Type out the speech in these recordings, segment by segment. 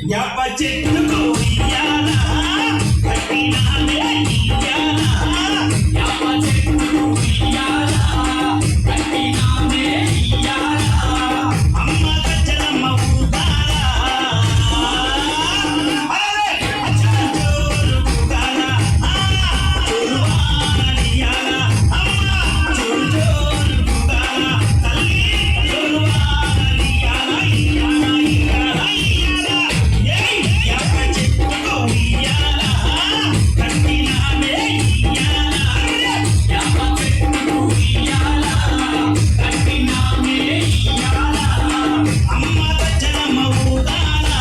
యాప చెట్టుకు ఉయ్యాలా కట్టినానే ఇయ్యాలా యాప చెట్టుకు ఉయ్యాలా కట్టినానే ఇయ్యాలా అమ్మ గజ్జలమ్మ ఊగాలా జోరు ఊగాలా జోరు ఆనలియాలా అమ్మ జోరు జోరు ఊగాలా తల్లి జోరు ఆనలియాలా ఇయ్యాలా ఇయ్యాలా ఇయ్యాలా ఏయ్ యాప చెట్టుకు ఉయ్యాలా కట్టినానే ఇయ్యాలా యాప చెట్టుకు ఉయ్యాలా కట్టినానే ఇయ్యాలా అమ్మ గజ్జలమ్మ ఊగాలా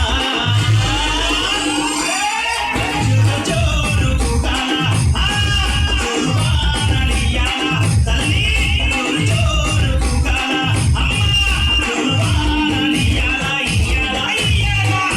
జోరు జోరు ఊగాలా జోరు ఆనలియాలా తల్లి జోరు జోరు ఊగాలా అమ్మ జోరు ఆనలియాలా ఇయ్యాలా ఇయ్యాలా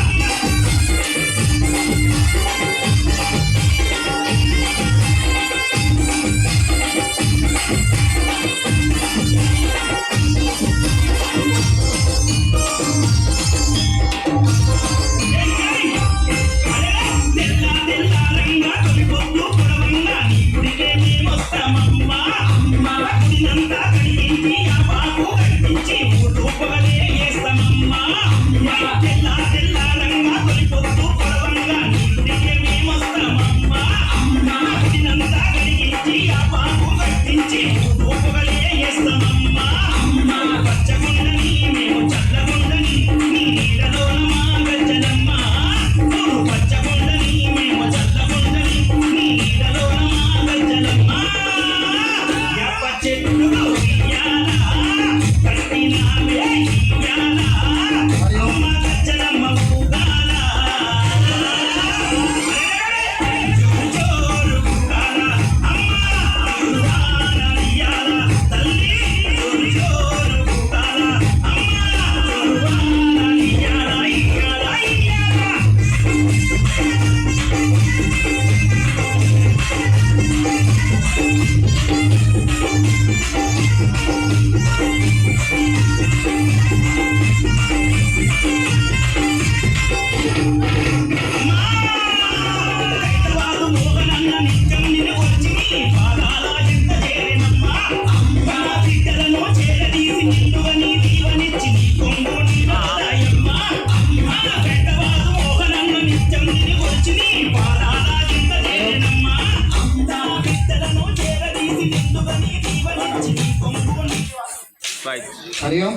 హరి ఓం.